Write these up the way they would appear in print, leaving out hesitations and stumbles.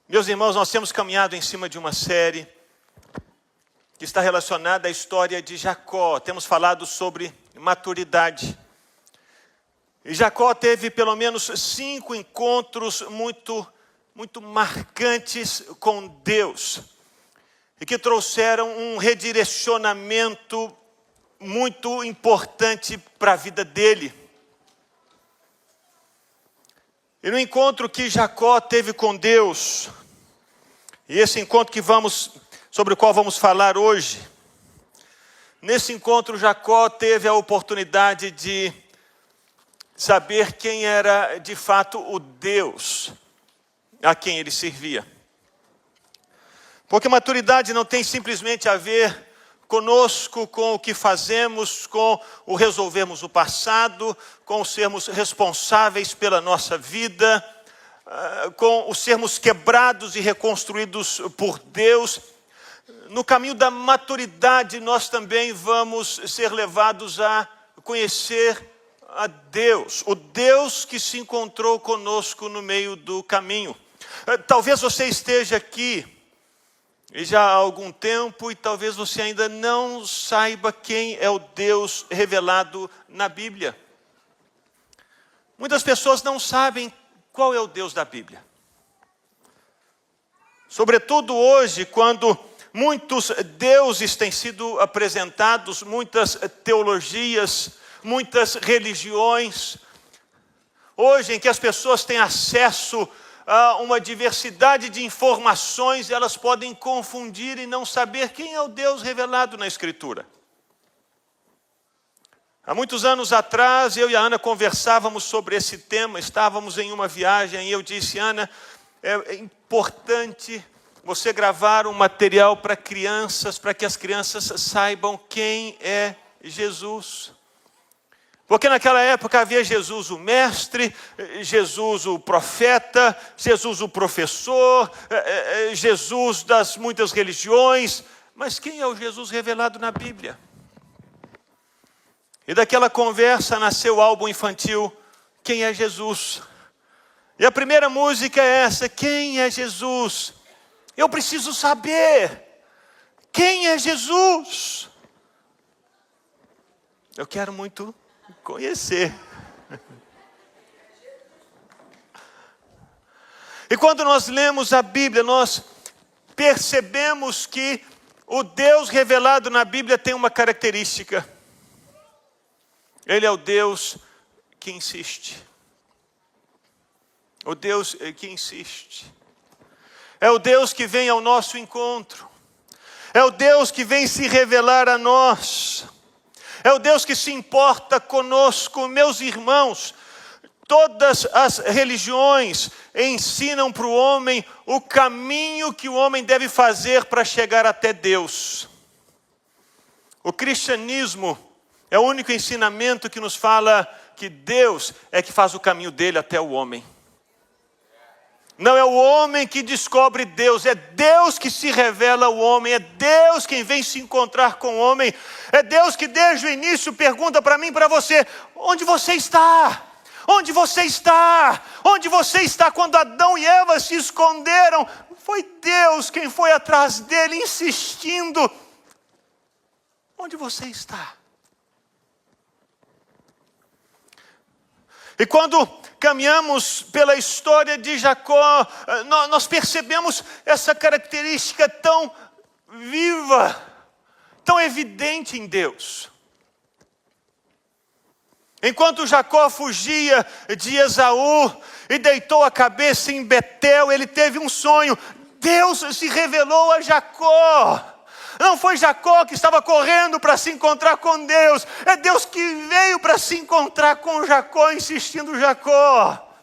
Meus irmãos, nós temos caminhado em cima de uma série que está relacionada à história de Jacó. Temos falado sobre maturidade. E Jacó teve pelo menos 5 encontros muito marcantes com Deus. E que trouxeram um redirecionamento muito importante para a vida dele. E no encontro que Jacó teve com Deus, e esse encontro sobre o qual vamos falar hoje, nesse encontro Jacó teve a oportunidade de saber quem era de fato o Deus a quem ele servia. Porque maturidade não tem simplesmente a ver conosco, com o que fazemos, com o resolvermos o passado, com o sermos responsáveis pela nossa vida, com o sermos quebrados e reconstruídos por Deus. No caminho da maturidade, nós também vamos ser levados a conhecer a Deus, o Deus que se encontrou conosco no meio do caminho. Talvez você esteja aqui e já há algum tempo, e talvez você ainda não saiba quem é o Deus revelado na Bíblia. Muitas pessoas não sabem qual é o Deus da Bíblia. Sobretudo hoje, quando muitos deuses têm sido apresentados, muitas teologias, muitas religiões. Hoje, em que as pessoas têm acesso a uma diversidade de informações, elas podem confundir e não saber quem é o Deus revelado na Escritura. Há muitos anos atrás, eu e a Ana conversávamos sobre esse tema, estávamos em uma viagem e eu disse: Ana, é importante você gravar um material para crianças, para que as crianças saibam quem é Jesus. Porque naquela época havia Jesus o mestre, Jesus o profeta, Jesus o professor, Jesus das muitas religiões. Mas quem é o Jesus revelado na Bíblia? E daquela conversa nasceu o álbum infantil Quem é Jesus? E a primeira música é essa: quem é Jesus? Eu preciso saber quem é Jesus. Eu quero muito conhecer. E quando nós lemos a Bíblia, nós percebemos que o Deus revelado na Bíblia tem uma característica. Ele é o Deus que insiste. O Deus que insiste. É o Deus que vem ao nosso encontro. É o Deus que vem se revelar a nós. É o Deus que se importa conosco. Meus irmãos, todas as religiões ensinam para o homem o caminho que o homem deve fazer para chegar até Deus. O cristianismo é o único ensinamento que nos fala que Deus é que faz o caminho dele até o homem. Não é o homem que descobre Deus, é Deus que se revela ao homem, é Deus quem vem se encontrar com o homem, é Deus que desde o início pergunta para mim e para você: onde você está? Onde você está? Onde você está? Quando Adão e Eva se esconderam, foi Deus quem foi atrás dele, insistindo: onde você está? E quando caminhamos pela história de Jacó, nós percebemos essa característica tão viva, tão evidente em Deus. Enquanto Jacó fugia de Esaú e deitou a cabeça em Betel, ele teve um sonho. Deus se revelou a Jacó. Não foi Jacó que estava correndo para se encontrar com Deus. É Deus que veio para se encontrar com Jacó, insistindo: Jacó,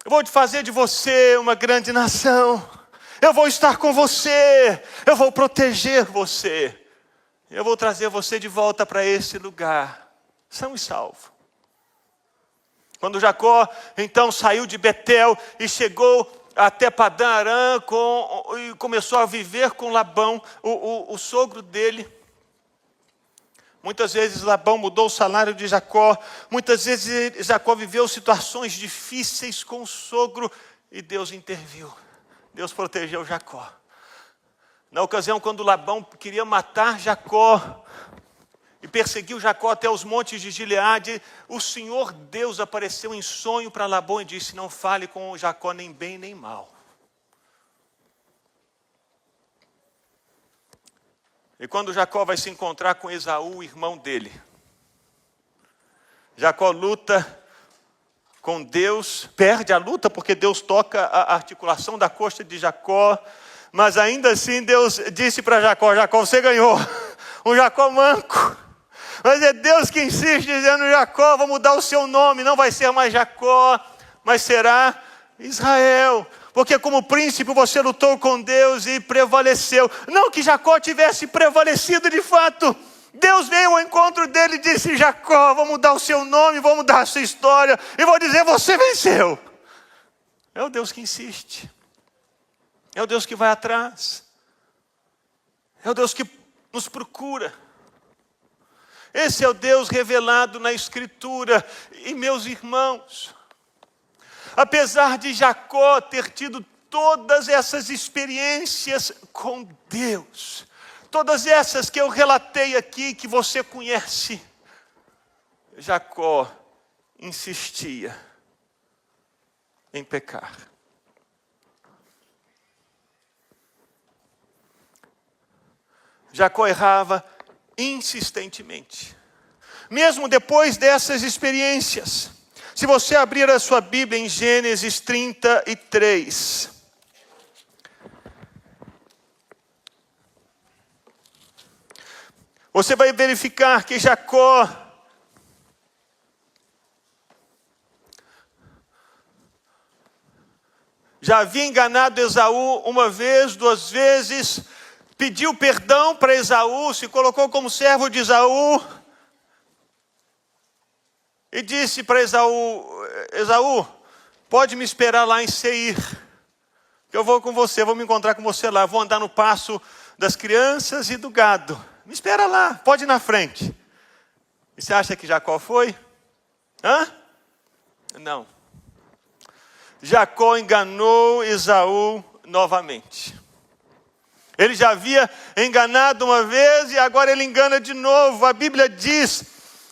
eu vou te fazer de você uma grande nação. Eu vou estar com você. Eu vou proteger você. Eu vou trazer você de volta para esse lugar, são e salvo. Quando Jacó então saiu de Betel e chegou até Padã Arã e começou a viver com Labão, o sogro dele. Muitas vezes Labão mudou o salário de Jacó. Muitas vezes Jacó viveu situações difíceis com o sogro e Deus interviu. Deus protegeu Jacó. Na ocasião quando Labão queria matar Jacó e perseguiu Jacó até os montes de Gileade, o Senhor Deus apareceu em sonho para Labão e disse: não fale com Jacó nem bem nem mal. E quando Jacó vai se encontrar com Esaú, o irmão dele, Jacó luta com Deus, perde a luta porque Deus toca a articulação da coxa de Jacó, mas ainda assim Deus disse para Jacó: Jacó, você ganhou, um Jacó manco. Mas é Deus que insiste dizendo: Jacó, vou mudar o seu nome, não vai ser mais Jacó, mas será Israel. Porque como príncipe você lutou com Deus e prevaleceu. Não que Jacó tivesse prevalecido de fato. Deus veio ao encontro dele e disse: Jacó, vou mudar o seu nome, vou mudar a sua história. E vou dizer: você venceu. É o Deus que insiste. É o Deus que vai atrás. É o Deus que nos procura. Esse é o Deus revelado na Escritura. E meus irmãos, apesar de Jacó ter tido todas essas experiências com Deus, todas essas que eu relatei aqui, que você conhece, Jacó insistia em pecar. Jacó errava insistentemente, mesmo depois dessas experiências. Se você abrir a sua Bíblia em Gênesis 33, você vai verificar que Jacó já havia enganado Esaú uma vez, duas vezes, pediu perdão para Esaú, se colocou como servo de Esaú e disse para Esaú: Esaú, pode me esperar lá em Seir, que eu vou com você, vou me encontrar com você lá, vou andar no pasto das crianças e do gado. Me espera lá, pode ir na frente. E você acha que Jacó foi? Não. Jacó enganou Esaú novamente. Ele já havia enganado uma vez e agora ele engana de novo. A Bíblia diz,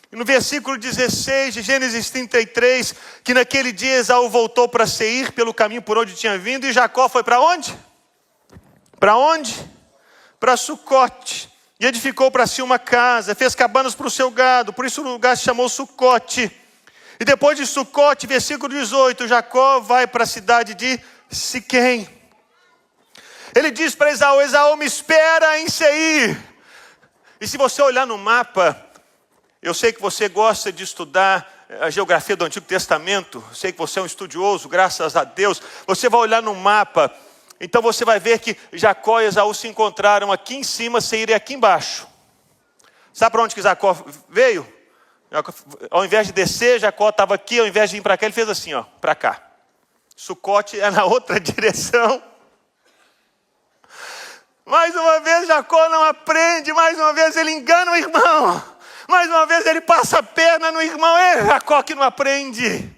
no versículo 16 de Gênesis 33, que naquele dia Esaú voltou para Seir pelo caminho por onde tinha vindo, e Jacó foi para onde? Para onde? Para Sucote. E edificou para si uma casa, fez cabanas para o seu gado, por isso o lugar se chamou Sucote. E depois de Sucote, versículo 18, Jacó vai para a cidade de Siquém. Ele diz para Esaú: Esaú, me espera em Seir. E se você olhar no mapa, eu sei que você gosta de estudar a geografia do Antigo Testamento, eu sei que você é um estudioso, graças a Deus. Você vai olhar no mapa, então você vai ver que Jacó e Esaú se encontraram aqui em cima, Seir é aqui embaixo. Sabe para onde que Jacó veio? Ao invés de descer, Jacó estava aqui, ao invés de ir para cá, ele fez assim, ó, para cá. Sucote é na outra direção. Mais uma vez Jacó não aprende, mais uma vez ele engana o irmão, mais uma vez ele passa a perna no irmão. É Jacó que não aprende.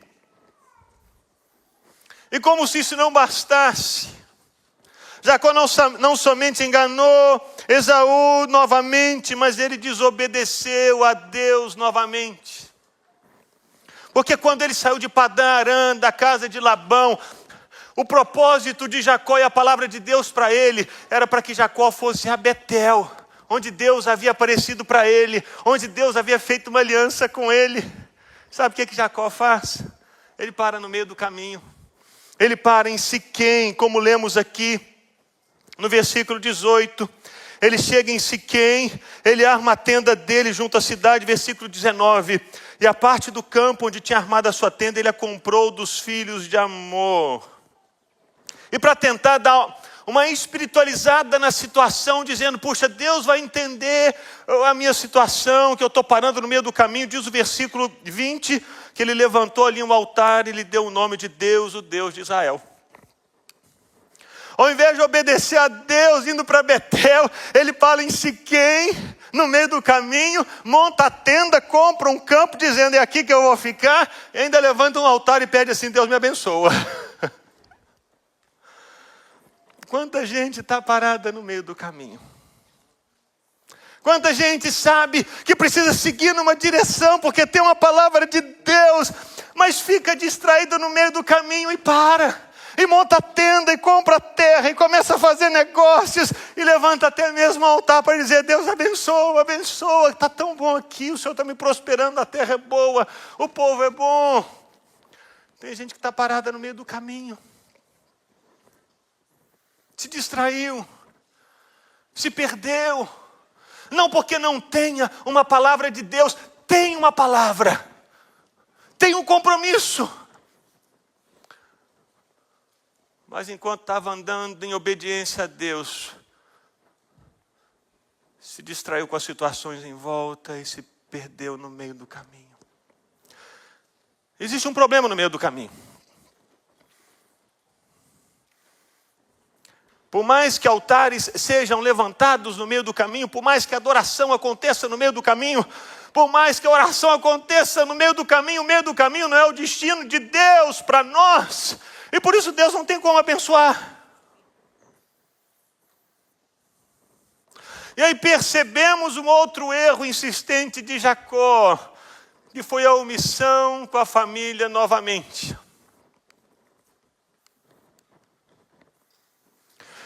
E como se isso não bastasse, Jacó não somente enganou Esaú novamente, mas ele desobedeceu a Deus novamente. Porque quando ele saiu de Padã Arã, da casa de Labão, o propósito de Jacó e a palavra de Deus para ele era para que Jacó fosse a Betel, onde Deus havia aparecido para ele, onde Deus havia feito uma aliança com ele. Sabe o que Jacó faz? Ele para no meio do caminho. Ele para em Siquém, como lemos aqui no versículo 18. Ele chega em Siquém, ele arma a tenda dele junto à cidade, versículo 19. E a parte do campo onde tinha armado a sua tenda, ele a comprou dos filhos de Amor. E para tentar dar uma espiritualizada na situação, dizendo: puxa, Deus vai entender a minha situação, que eu estou parando no meio do caminho. Diz o versículo 20, que ele levantou ali um altar e lhe deu o nome de Deus, o Deus de Israel. Ao invés de obedecer a Deus, indo para Betel, ele para em Siquém, no meio do caminho, monta a tenda, compra um campo, dizendo: é aqui que eu vou ficar, e ainda levanta um altar e pede assim: Deus me abençoa. Quanta gente está parada no meio do caminho. Quanta gente sabe que precisa seguir numa direção, porque tem uma palavra de Deus, mas fica distraído no meio do caminho e para. E monta a tenda, e compra terra, e começa a fazer negócios, e levanta até mesmo o altar para dizer: Deus abençoa, abençoa, está tão bom aqui, o Senhor está me prosperando, a terra é boa, o povo é bom. Tem gente que está parada no meio do caminho. Se distraiu, se perdeu. Não porque não tenha uma palavra de Deus, tem uma palavra, tem um compromisso. Mas enquanto estava andando em obediência a Deus, se distraiu com as situações em volta e se perdeu no meio do caminho. Existe um problema no meio do caminho. Por mais que altares sejam levantados no meio do caminho, por mais que a adoração aconteça no meio do caminho, por mais que a oração aconteça no meio do caminho, o meio do caminho não é o destino de Deus para nós. E por isso Deus não tem como abençoar. E aí percebemos um outro erro insistente de Jacó, que foi a omissão com a família novamente.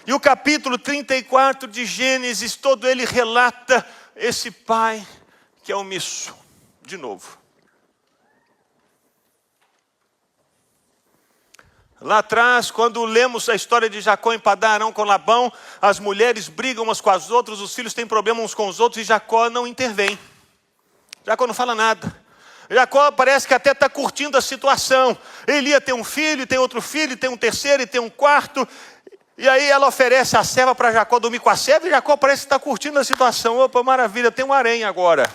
E o capítulo 34 de Gênesis, todo ele relata esse pai que é omisso, de novo. Lá atrás, quando lemos a história de Jacó em Padã Arã com Labão, as mulheres brigam umas com as outras, os filhos têm problemas uns com os outros e Jacó não intervém. Jacó não fala nada. Jacó parece que até está curtindo a situação. Ele ia ter um filho, tem outro filho, tem um terceiro e tem um quarto. E aí ela oferece a serva para Jacó dormir com a serva e Jacó parece que está curtindo a situação. Opa, maravilha, tem um harém agora.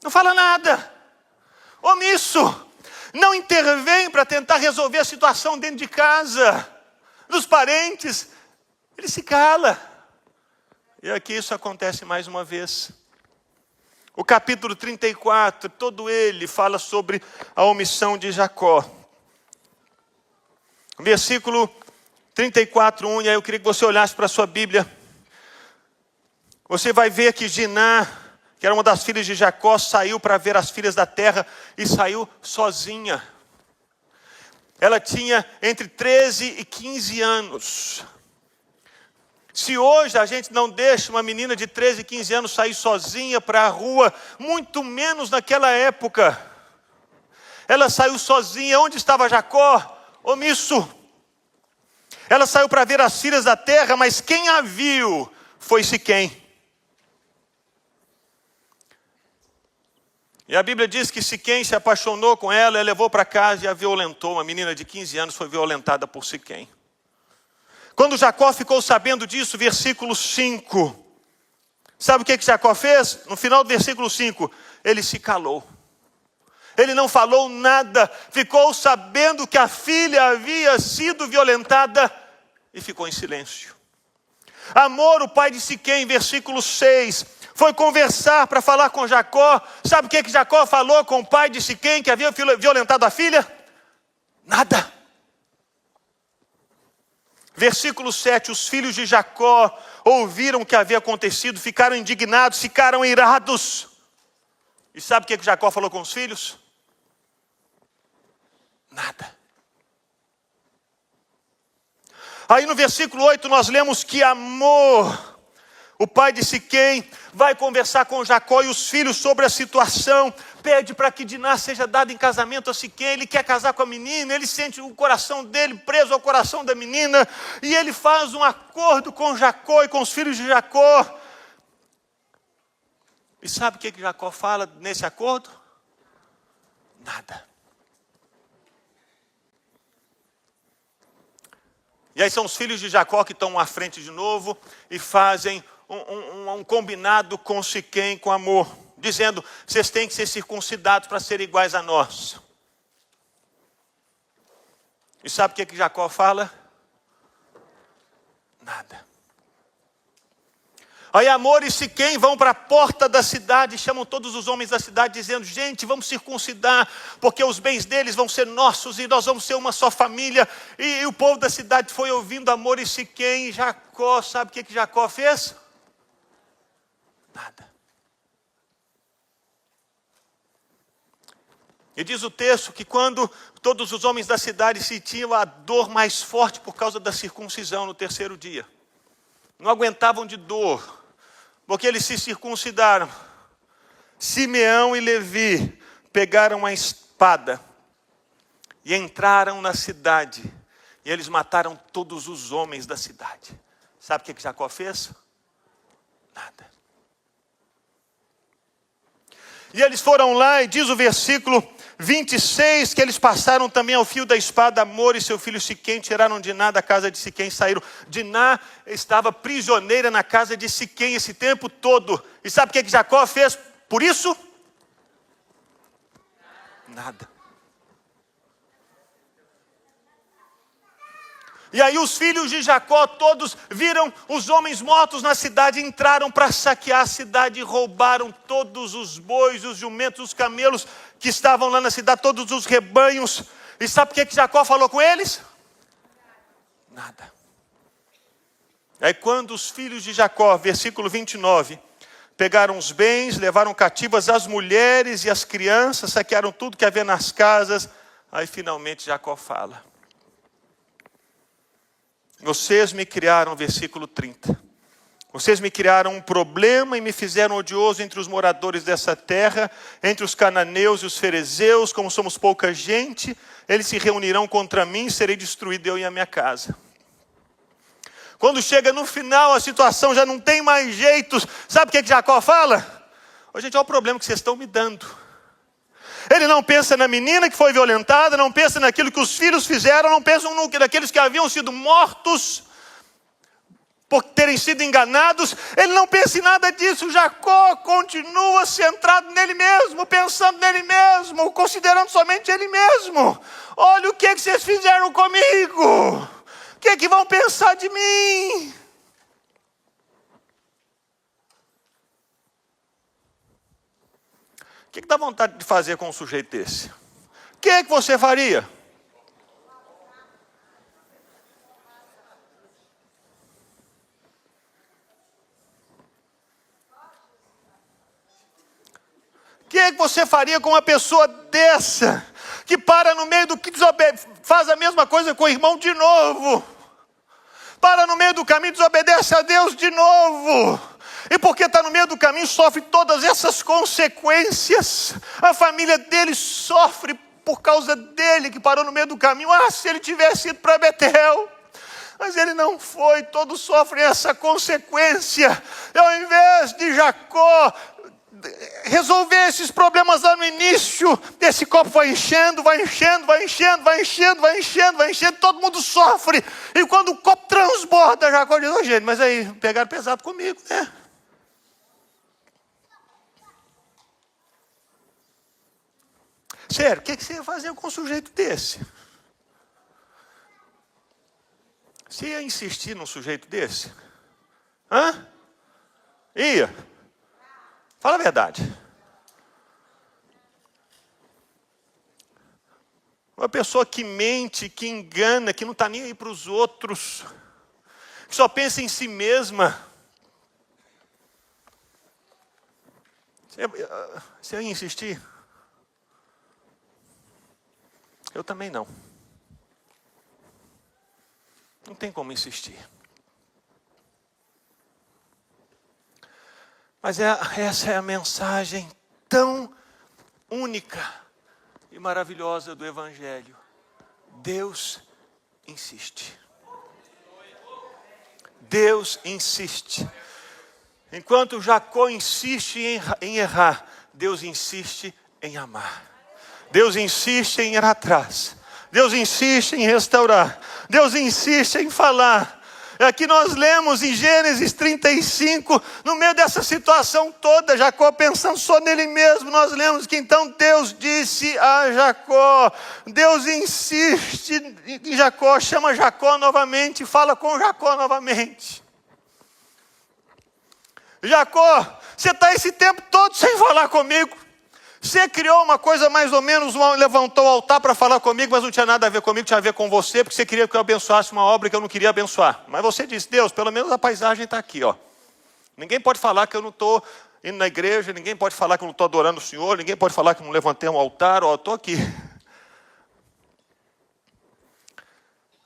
Não fala nada. Omisso. Não intervém para tentar resolver a situação dentro de casa, dos parentes. Ele se cala. E aqui isso acontece mais uma vez. O capítulo 34, todo ele fala sobre a omissão de Jacó. Versículo 34, 1, e aí eu queria que você olhasse para a sua Bíblia. Você vai ver que Diná, que era uma das filhas de Jacó, saiu para ver as filhas da terra e saiu sozinha. Ela tinha entre 13 e 15 anos. Se hoje a gente não deixa uma menina de 13 e 15 anos sair sozinha para a rua, muito menos naquela época. Ela saiu sozinha. Onde estava Jacó? Omisso. Ela saiu para ver as filhas da terra, mas quem a viu foi Siquém. E a Bíblia diz que Siquém se apaixonou com ela, levou para casa e a violentou. Uma menina de 15 anos foi violentada por Siquém. Quando Jacó ficou sabendo disso, versículo 5. Sabe o que Jacó fez? No final do versículo 5, ele se calou. Ele não falou nada, ficou sabendo que a filha havia sido violentada e ficou em silêncio. Amor, o pai de Siquém, versículo 6, foi conversar para falar com Jacó. Sabe o que Jacó falou com o pai de Siquém que havia violentado a filha? Nada. Versículo 7, os filhos de Jacó ouviram o que havia acontecido, ficaram indignados, ficaram irados. E sabe o que Jacó falou com os filhos? Nada. Aí no versículo 8 nós lemos que Amor, o pai de Siquém, vai conversar com Jacó e os filhos sobre a situação, pede para que Diná seja dada em casamento a Siquém. Ele quer casar com a menina, ele sente o coração dele preso ao coração da menina, e ele faz um acordo com Jacó e com os filhos de Jacó. E sabe o que Jacó fala nesse acordo? Nada. E aí são os filhos de Jacó que estão à frente de novo e fazem um combinado com Siquém, com Amor, dizendo: vocês têm que ser circuncidados para serem iguais a nós. E sabe o que Jacó fala? Nada. Aí Amor e Siquém vão para a porta da cidade, chamam todos os homens da cidade, dizendo: gente, vamos circuncidar, porque os bens deles vão ser nossos, e nós vamos ser uma só família. E o povo da cidade foi ouvindo Amor e Siquém. E Jacó, sabe o que Jacó fez? Nada. E diz o texto que quando todos os homens da cidade sentiam a dor mais forte por causa da circuncisão no terceiro dia, não aguentavam de dor, porque eles se circuncidaram, Simeão e Levi pegaram a espada e entraram na cidade, e eles mataram todos os homens da cidade. Sabe o que Jacó fez? Nada. E eles foram lá, e diz o versículo 26, que eles passaram também ao fio da espada Amor e seu filho Siquém, tiraram Diná da casa de Siquém, saíram. Diná estava prisioneira na casa de Siquém esse tempo todo. E sabe o que Jacó fez por isso? Nada. E aí os filhos de Jacó todos viram os homens mortos na cidade, entraram para saquear a cidade e roubaram todos os bois, os jumentos, os camelos que estavam lá na cidade, todos os rebanhos. E sabe o que Jacó falou com eles? Nada. Aí quando os filhos de Jacó, versículo 29, pegaram os bens, levaram cativas as mulheres e as crianças, saquearam tudo que havia nas casas, aí finalmente Jacó fala: vocês me criaram, versículo 30. Vocês me criaram um problema e me fizeram odioso entre os moradores dessa terra, entre os cananeus e os ferezeus. Como somos pouca gente, eles se reunirão contra mim e serei destruído eu e a minha casa. Quando chega no final, a situação já não tem mais jeitos. Sabe o que Jacó fala? Ô, gente, olha o problema que vocês estão me dando. Ele não pensa na menina que foi violentada, não pensa naquilo que os filhos fizeram, não pensa naqueles que haviam sido mortos por terem sido enganados. Ele não pensa em nada disso. Jacó continua centrado nele mesmo, pensando nele mesmo, considerando somente ele mesmo. Olha o que vocês fizeram comigo. O que vão pensar de mim? O que dá vontade de fazer com um sujeito desse? O que você faria? O que você faria com uma pessoa dessa, que para no meio do que faz a mesma coisa com o irmão de novo? Para no meio do caminho, desobedece a Deus de novo. E porque está no meio do caminho, sofre todas essas consequências. A família dele sofre por causa dele, que parou no meio do caminho. Ah, se ele tivesse ido para Betel. Mas ele não foi, todos sofrem essa consequência. E ao invés de Jacó resolver esses problemas lá no início, esse copo vai enchendo, vai enchendo, vai enchendo, vai enchendo, vai enchendo, vai enchendo, todo mundo sofre. E quando o copo transborda, Jacó diz: ô, gente, mas aí pegaram pesado comigo, né? Sério, o que você ia fazer com um sujeito desse? Você ia insistir num sujeito desse? Hã? Ia? Fala a verdade. Uma pessoa que mente, que engana, que não está nem aí para os outros, que só pensa em si mesma. Você ia insistir? Eu também não. Não tem como insistir. Mas essa é a mensagem tão única e maravilhosa do Evangelho. Deus insiste. Deus insiste. Enquanto Jacó insiste em errar, Deus insiste em amar. Deus insiste em ir atrás. Deus insiste em restaurar. Deus insiste em falar. Aqui nós lemos em Gênesis 35, no meio dessa situação toda, Jacó pensando só nele mesmo, nós lemos que então Deus disse a Jacó, Deus insiste em Jacó, chama Jacó novamente, fala com Jacó novamente. Jacó, você está esse tempo todo sem falar comigo. Você criou uma coisa mais ou menos, levantou o altar para falar comigo, mas não tinha nada a ver comigo, tinha a ver com você, porque você queria que eu abençoasse uma obra que eu não queria abençoar. Mas você disse, Deus, pelo menos a paisagem está aqui, ó. Ninguém pode falar que eu não estou indo na igreja, ninguém pode falar que eu não estou adorando o Senhor, ninguém pode falar que eu não levantei um altar, ó, estou aqui.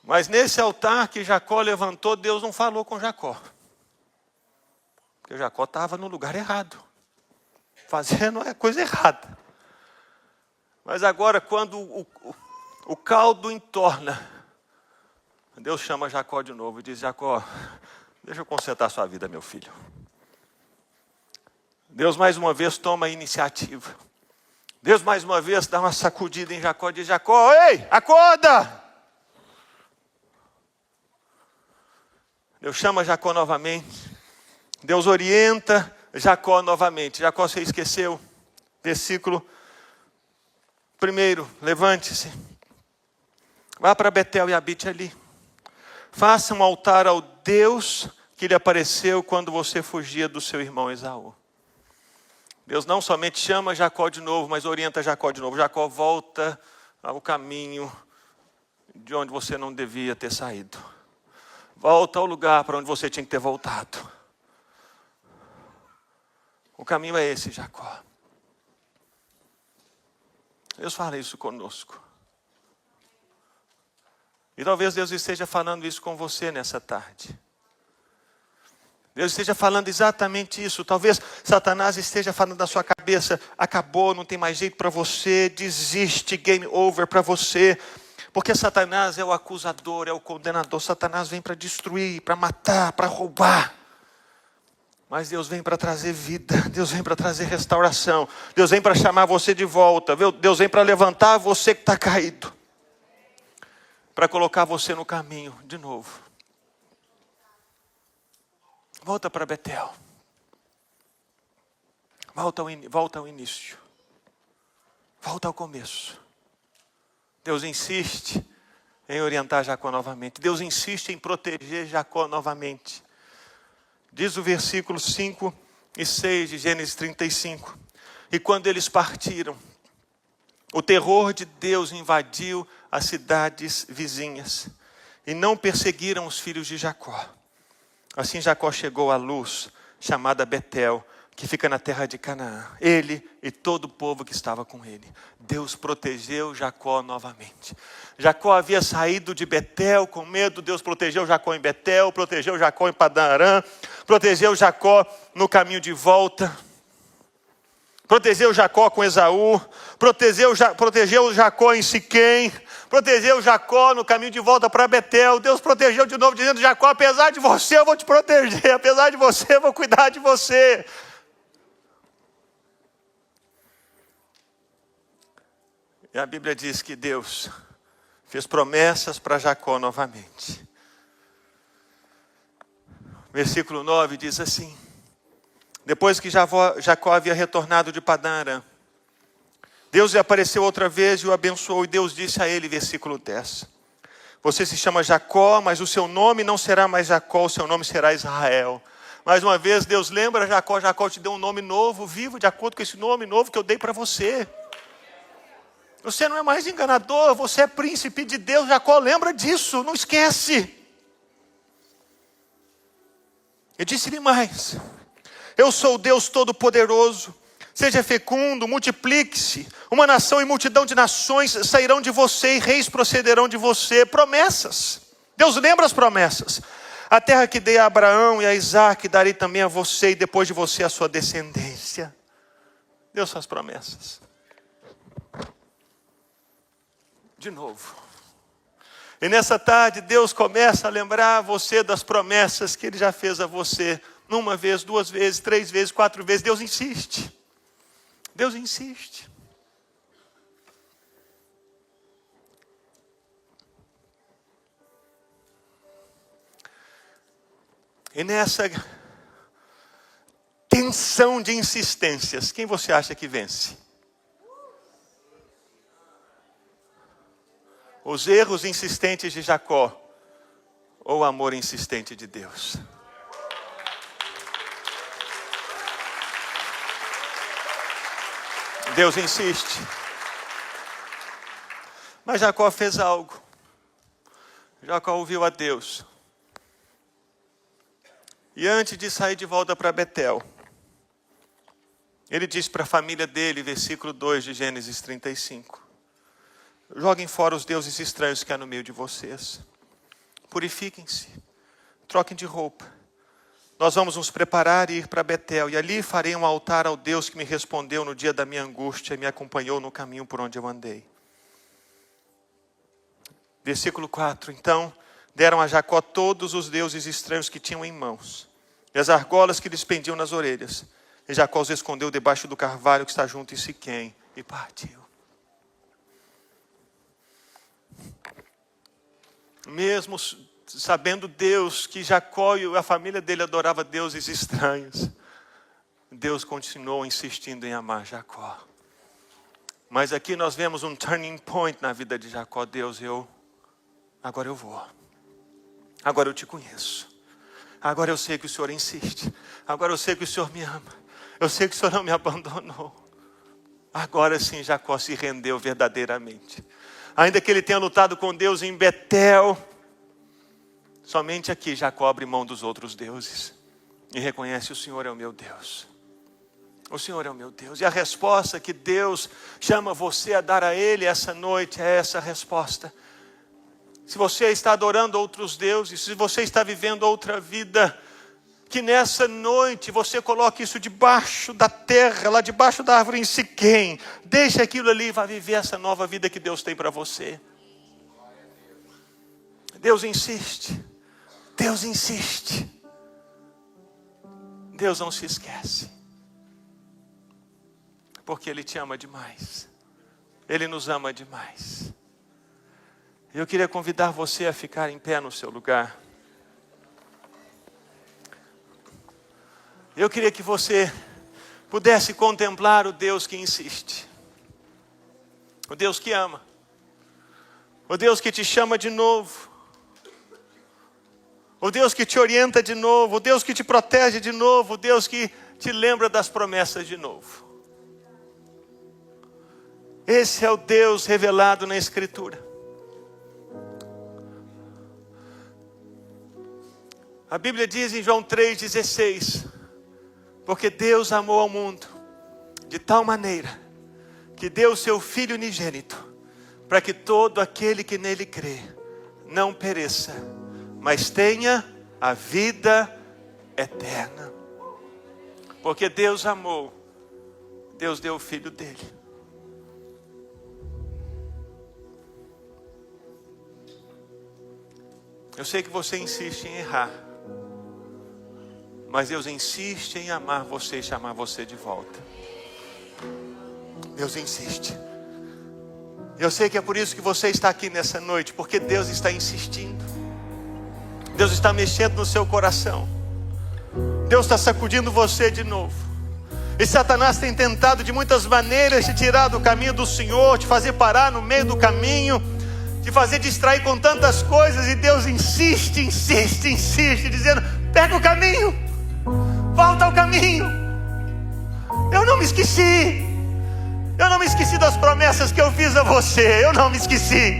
Mas nesse altar que Jacó levantou, Deus não falou com Jacó. Porque Jacó estava no lugar errado. Fazendo a coisa errada. Mas agora, quando o caldo entorna, Deus chama Jacó de novo e diz, Jacó, deixa eu consertar a sua vida, meu filho. Deus mais uma vez toma a iniciativa. Deus mais uma vez dá uma sacudida em Jacó e diz, Jacó, ei, acorda! Deus chama Jacó novamente. Deus orienta Jacó novamente. Jacó, você esqueceu? Versículo 1. Levante-se. Vá para Betel e habite ali. Faça um altar ao Deus que lhe apareceu quando você fugia do seu irmão Esaú. Deus não somente chama Jacó de novo, mas orienta Jacó de novo. Jacó, volta ao caminho de onde você não devia ter saído. Volta ao lugar para onde você tinha que ter voltado. O caminho é esse, Jacó. Deus fala isso conosco. E talvez Deus esteja falando isso com você nessa tarde. Deus esteja falando exatamente isso. Talvez Satanás esteja falando na sua cabeça, acabou, não tem mais jeito para você, desiste, game over para você. Porque Satanás é o acusador, é o condenador. Satanás vem para destruir, para matar, para roubar. Mas Deus vem para trazer vida, Deus vem para trazer restauração, Deus vem para chamar você de volta, Deus vem para levantar você que está caído, para colocar você no caminho de novo. Volta para Betel, volta ao início, volta ao começo. Deus insiste em orientar Jacó novamente, Deus insiste em proteger Jacó novamente. Diz o versículo 5 e 6 de Gênesis 35. E quando eles partiram, o terror de Deus invadiu as cidades vizinhas. E não perseguiram os filhos de Jacó. Assim Jacó chegou à Luz, chamada Betel, que fica na terra de Canaã. Ele e todo o povo que estava com ele. Deus protegeu Jacó novamente. Jacó havia saído de Betel com medo. Deus protegeu Jacó em Betel, protegeu Jacó em Padã Arã, protegeu Jacó no caminho de volta. Protegeu Jacó com Esaú, protegeu Jacó em Siquém, protegeu Jacó no caminho de volta para Betel. Deus protegeu de novo, dizendo, Jacó, apesar de você eu vou te proteger, apesar de você eu vou cuidar de você. E a Bíblia diz que Deus fez promessas para Jacó novamente. Versículo 9 diz assim: depois que Jacó havia retornado de Padã Arã, Deus lhe apareceu outra vez e o abençoou. E Deus disse a ele, versículo 10: você se chama Jacó, mas o seu nome não será mais Jacó, o seu nome será Israel. Mais uma vez Deus lembra Jacó, Jacó te deu um nome novo, vivo de acordo com esse nome novo que eu dei para você. Você não é mais enganador, você é príncipe de Deus. Jacó, lembra disso, não esquece. Eu disse-lhe mais: eu sou o Deus Todo-Poderoso. Seja fecundo, multiplique-se. Uma nação e multidão de nações sairão de você e reis procederão de você. Promessas. Deus lembra as promessas. A terra que dei a Abraão e a Isaque darei também a você e depois de você a sua descendência. Deus faz promessas. De novo. E nessa tarde Deus começa a lembrar você das promessas que Ele já fez a você. Uma vez, 2 vezes, 3 vezes, 4 vezes. Deus insiste. Deus insiste. E nessa tensão de insistências, quem você acha que vence? Os erros insistentes de Jacó ou o amor insistente de Deus? Deus insiste. Mas Jacó fez algo. Jacó ouviu a Deus. E antes de sair de volta para Betel, ele disse para a família dele, versículo 2 de Gênesis 35. Joguem fora os deuses estranhos que há no meio de vocês. Purifiquem-se. Troquem de roupa. Nós vamos nos preparar e ir para Betel. E ali farei um altar ao Deus que me respondeu no dia da minha angústia e me acompanhou no caminho por onde eu andei. Versículo 4. Então deram a Jacó todos os deuses estranhos que tinham em mãos, e as argolas que lhes pendiam nas orelhas. E Jacó os escondeu debaixo do carvalho que está junto em Siquém, e partiu. Mesmo sabendo Deus que Jacó e a família dele adoravam deuses estranhos, Deus continuou insistindo em amar Jacó. Mas aqui nós vemos um turning point na vida de Jacó. Deus, agora eu vou. Agora eu te conheço. Agora eu sei que o Senhor insiste. Agora eu sei que o Senhor me ama. Eu sei que o Senhor não me abandonou. Agora sim Jacó se rendeu verdadeiramente. Ainda que ele tenha lutado com Deus em Betel, somente aqui Jacó abre mão dos outros deuses e reconhece: o Senhor é o meu Deus. O Senhor é o meu Deus. E a resposta que Deus chama você a dar a Ele essa noite é essa resposta. Se você está adorando outros deuses, se você está vivendo outra vida, que nessa noite você coloque isso debaixo da terra, lá debaixo da árvore em Siquém. Deixe aquilo ali e vá viver essa nova vida que Deus tem para você. Deus insiste. Deus insiste. Deus não se esquece. Porque Ele te ama demais. Ele nos ama demais. Eu queria convidar você a ficar em pé no seu lugar. Eu queria que você pudesse contemplar o Deus que insiste. O Deus que ama. O Deus que te chama de novo. O Deus que te orienta de novo. O Deus que te protege de novo. O Deus que te lembra das promessas de novo. Esse é o Deus revelado na Escritura. A Bíblia diz em João 3,16, porque Deus amou ao mundo de tal maneira que deu o seu Filho unigênito, para que todo aquele que nele crê não pereça, mas tenha a vida eterna. Porque Deus amou, Deus deu o Filho dele. Eu sei que você insiste em errar, mas Deus insiste em amar você e chamar você de volta. Deus insiste. Eu sei que é por isso que você está aqui nessa noite, porque Deus está insistindo. Deus está mexendo no seu coração. Deus está sacudindo você de novo. E Satanás tem tentado de muitas maneiras te tirar do caminho do Senhor, te fazer parar no meio do caminho, te fazer distrair com tantas coisas. E Deus insiste, dizendo: pega o caminho, volta ao caminho. Eu não me esqueci. Eu não me esqueci das promessas que eu fiz a você. Eu não me esqueci.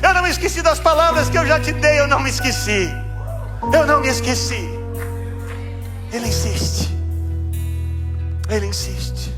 Eu não me esqueci das palavras que eu já te dei. Eu não me esqueci. Eu não me esqueci. Ele insiste. Ele insiste.